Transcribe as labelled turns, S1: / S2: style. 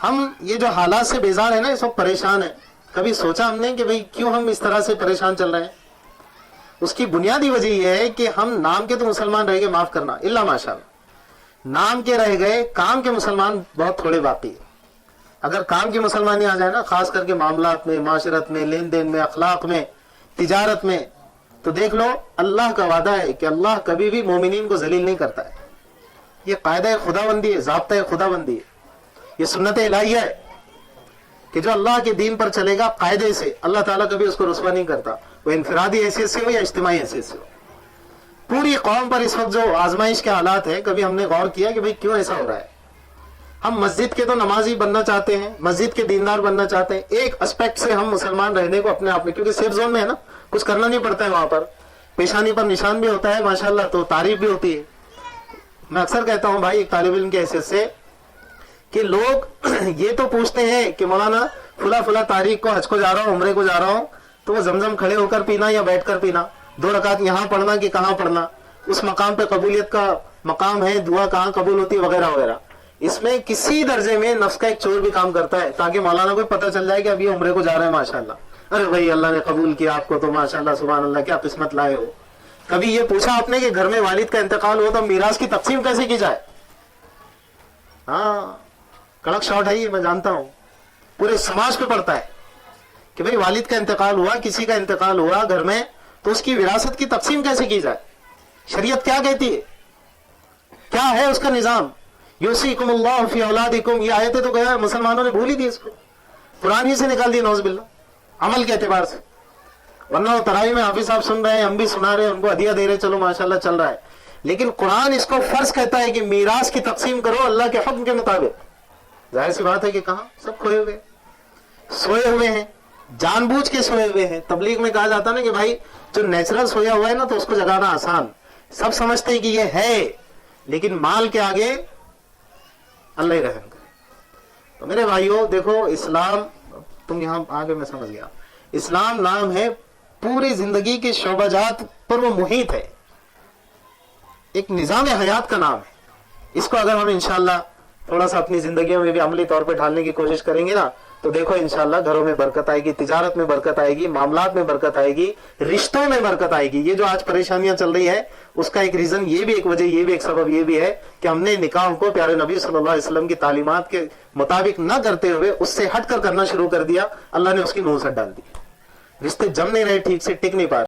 S1: ہم یہ جو حالات سے بیزار ہے نا، اس وقت پریشان ہیں، کبھی سوچا ہم نے کہ بھئی کیوں ہم اس طرح سے پریشان چل رہے ہیں؟ اس کی بنیادی وجہ یہ ہے کہ ہم نام کے تو مسلمان رہ گئے، معاف کرنا اللہ ماشاءاللہ، نام کے رہ گئے، کام کے مسلمان بہت تھوڑے باقی ہیں۔ اگر کام کی مسلمانی آ جائے نا، خاص کر کے معاملات میں، معاشرت میں، لین دین میں، اخلاق میں، تجارت میں، تو دیکھ لو اللہ کا وعدہ ہے کہ اللہ کبھی بھی مومنین کو ذلیل نہیں کرتا ہے۔ یہ قاعدہ خدا بندی ہے، ضابطہ خدا بندی ہے، یہ سنت الہیہ ہے کہ جو اللہ کے دین پر چلے گا قاعدے سے، اللہ تعالیٰ کبھی اس کو رسوا نہیں کرتا، وہ انفرادی حیثیت سے ہو یا اجتماعی حیثیت سے ہو۔ پوری قوم پر اس وقت جو آزمائش کے حالات ہیں، کبھی ہم نے غور کیا کہ بھئی کیوں ایسا ہو رہا ہے؟ ہم مسجد کے تو نمازی بننا چاہتے ہیں، مسجد کے دیندار بننا چاہتے ہیں، ایک اسپیکٹ سے ہم مسلمان رہنے کو اپنے آپ میں، کیونکہ سیف زون میں ہے نا، کچھ کرنا نہیں پڑتا ہے، وہاں پر پیشانی پر نشان بھی ہوتا ہے ماشاءاللہ، تو تعریف بھی ہوتی ہے۔ میں اکثر کہتا ہوں بھائی ایک طالب علم کی حیثیت سے کہ لوگ یہ تو پوچھتے ہیں کہ مولانا فلاں تاریخ کو حج کو جا رہا ہوں، عمرے کو جا رہا ہوں، تو وہ زمزم کھڑے ہو کر پینا یا بیٹھ کر پینا، 2 رکعت یہاں پڑھنا کہ کہاں پڑھنا، اس مقام پہ قبولیت کا مقام ہے، دعا کہاں قبول ہوتی ہے، وغیرہ وغیرہ۔ اس میں کسی درجے میں نفس کا ایک چور بھی کام کرتا ہے، تاکہ مولانا کو پتہ چل جائے کہ اب یہ عمرے کو جا رہے ہیں ماشاءاللہ، ارے بھائی اللہ نے قبول کیا آپ کو تو ماشاءاللہ سبحان اللہ، کیا قسمت لائے ہو۔ کبھی یہ پوچھا آپ نے کہ گھر میں والد کا انتقال ہو تو میراث کی تقسیم کیسے کی جائے؟ ہاں کڑک شاٹ ہے یہ، میں جانتا ہوں، پورے سماج پہ پڑتا ہے کہ بھئی والد کا انتقال ہوا، کسی کا انتقال ہوا گھر میں، تو اس کی وراثت کی تقسیم کیسے کی جائے؟ شریعت کیا کہتی ہے، کیا ہے اس کا نظام؟ یوصیکم اللہ فی اولادکم، یہ آیتیں تو گیا مسلمانوں نے بھول ہی دی، اس کو قرآن ہی سے نکال دی نعوذ باللہ، عمل کے اعتبار سے۔ ورنہ وہ تراویح میں حافظ صاحب سن رہے ہیں، ہم بھی سنا رہے ہیں، ان کو ہدیہ دے رہے، چلو ماشاءاللہ چل رہا ہے، لیکن قرآن اس کو فرض کہتا ہے کہ میراث کی تقسیم کرو اللہ کے حکم کے مطابق۔ ظاہر سی بات ہے کہ کہاں سب کھوئے ہوئے، سوئے ہوئے ہیں، جان بوجھ کے سوئے ہوئے ہیں۔ تبلیغ میں کہا جاتا نا کہ بھائی جو نیچرل سویا ہوا ہے نا تو اس کو جگانا آسان، سب سمجھتے ہیں کہ یہ ہے، لیکن مال کے آگے اللہ ہی رحم کرے۔ تو میرے بھائیوں دیکھو، اسلام، تم یہاں آگے میں سمجھ گیا، اسلام نام ہے پوری زندگی کے شعبہ جات پر وہ محیط ہے، ایک نظام حیات کا نام ہے۔ اس کو اگر ہم انشاءاللہ تھوڑا سا اپنی زندگیوں میں بھی عملی طور پہ ڈھالنے کی کوشش کریں گے نا، تو دیکھو انشاءاللہ گھروں میں برکت آئے گی، تجارت میں برکت آئے گی، معاملات میں برکت آئے گی، رشتوں میں برکت آئے گی۔ یہ جو آج پریشانیاں چل رہی ہے اس کا ایک ریزن یہ بھی، ایک وجہ یہ بھی، ایک سبب یہ بھی ہے کہ ہم نے نکاح کو پیارے نبی صلی اللہ علیہ وسلم کی تعلیمات کے مطابق نہ کرتے ہوئے اس سے ہٹ کر کرنا شروع کر دیا، اللہ نے اس کی نحوست ڈال دی، رشتے جم نہیں رہے، ٹھیک سے ٹک نہیں پا رہے۔